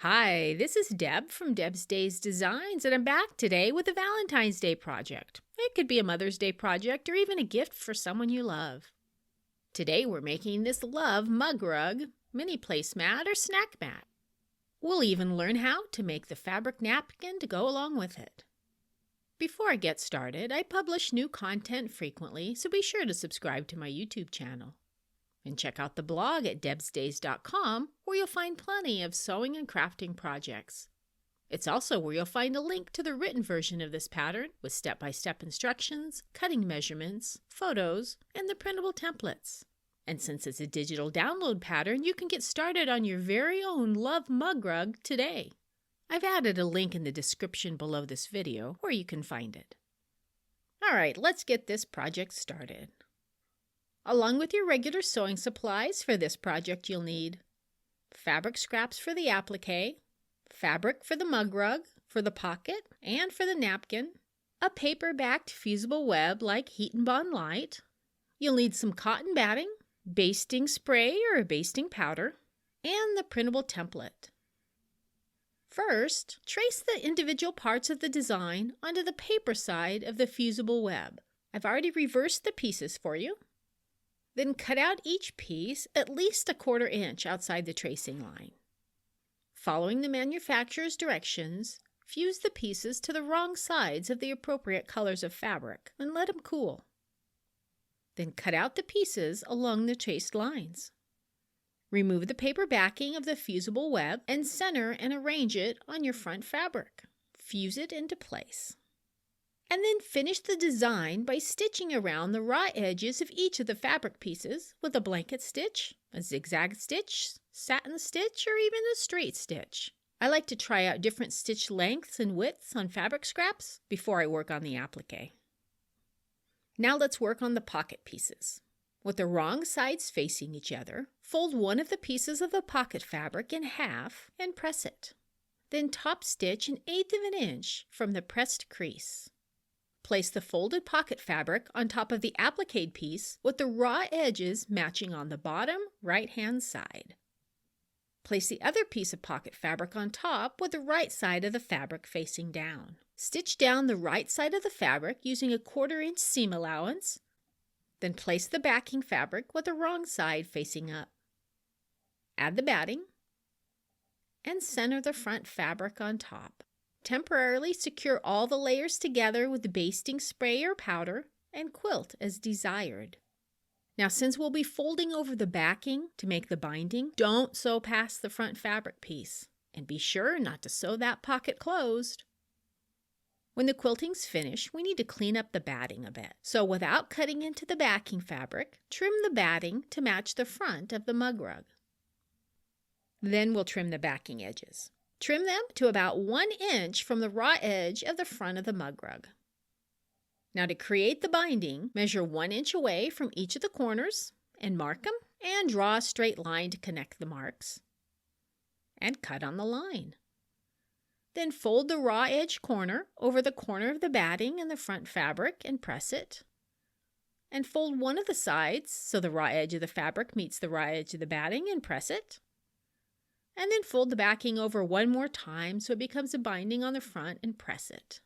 Hi, this is Deb from Deb's Days Designs, and I'm back today with a Valentine's Day project. It could be a Mother's Day project or even a gift for someone you love. Today we're making this love mug rug, mini placemat, or snack mat. We'll even learn how to make the fabric napkin to go along with it. Before I get started, I publish new content frequently, so be sure to subscribe to my YouTube channel. And check out the blog at debsdays.com, where you'll find plenty of sewing and crafting projects. It's also where you'll find a link to the written version of this pattern with step-by-step instructions, cutting measurements, photos, and the printable templates. And since it's a digital download pattern, you can get started on your very own love mug rug today. I've added a link in the description below this video where you can find it. All right, let's get this project started. Along with your regular sewing supplies for this project, you'll need fabric scraps for the applique, fabric for the mug rug, for the pocket, and for the napkin, a paper-backed fusible web like Heat and Bond Light. You'll need some cotton batting, basting spray or a basting powder, and the printable template. First, trace the individual parts of the design onto the paper side of the fusible web. I've already reversed the pieces for you. Then cut out each piece at least 1/4 inch outside the tracing line. Following the manufacturer's directions, fuse the pieces to the wrong sides of the appropriate colors of fabric and let them cool. Then cut out the pieces along the traced lines. Remove the paper backing of the fusible web and center and arrange it on your front fabric. Fuse it into place. And then finish the design by stitching around the raw edges of each of the fabric pieces with a blanket stitch, a zigzag stitch, satin stitch, or even a straight stitch. I like to try out different stitch lengths and widths on fabric scraps before I work on the applique. Now let's work on the pocket pieces. With the wrong sides facing each other, fold one of the pieces of the pocket fabric in half and press it. Then top stitch 1/8 inch from the pressed crease. Place the folded pocket fabric on top of the appliquéd piece with the raw edges matching on the bottom right-hand side. Place the other piece of pocket fabric on top with the right side of the fabric facing down. Stitch down the right side of the fabric using a 1/4 inch seam allowance. Then place the backing fabric with the wrong side facing up. Add the batting and center the front fabric on top. Temporarily secure all the layers together with the basting spray or powder and quilt as desired. Now, since we'll be folding over the backing to make the binding, don't sew past the front fabric piece, and be sure not to sew that pocket closed. When the quilting's finished, we need to clean up the batting a bit. So without cutting into the backing fabric, trim the batting to match the front of the mug rug. Then we'll trim the backing edges. Trim them to about 1 inch from the raw edge of the front of the mug rug. Now to create the binding, measure 1 inch away from each of the corners and mark them, and draw a straight line to connect the marks. And cut on the line. Then fold the raw edge corner over the corner of the batting and the front fabric and press it. And fold one of the sides so the raw edge of the fabric meets the raw edge of the batting and press it. And then fold the backing over one more time so it becomes a binding on the front and press it.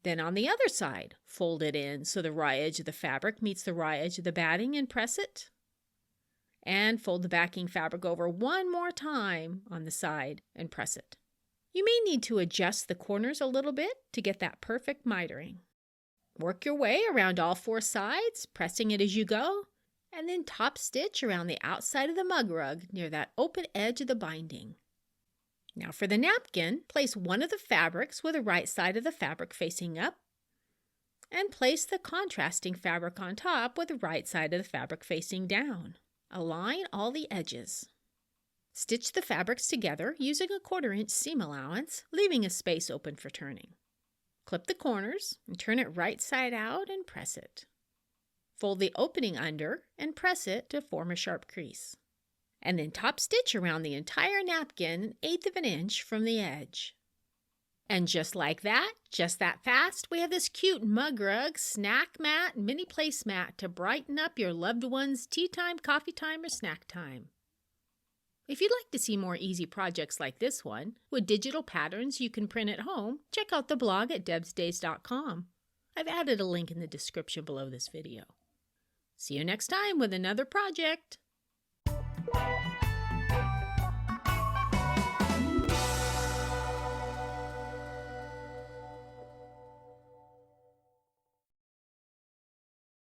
Then on the other side, fold it in so the raw edge of the fabric meets the raw edge of the batting and press it. And fold the backing fabric over one more time on the side and press it. You may need to adjust the corners a little bit to get that perfect mitering. Work your way around all 4 sides, pressing it as you go. And then top stitch around the outside of the mug rug near that open edge of the binding. Now for the napkin, place one of the fabrics with the right side of the fabric facing up, and place the contrasting fabric on top with the right side of the fabric facing down. Align all the edges. Stitch the fabrics together using a 1/4 inch seam allowance, leaving a space open for turning. Clip the corners and turn it right side out and press it. Fold the opening under and press it to form a sharp crease. And then top stitch around the entire napkin 1/8 inch from the edge. And just like that, just that fast, we have this cute mug rug, snack mat, and mini placemat to brighten up your loved one's tea time, coffee time, or snack time. If you'd like to see more easy projects like this one, with digital patterns you can print at home, check out the blog at debsdays.com. I've added a link in the description below this video. See you next time with another project.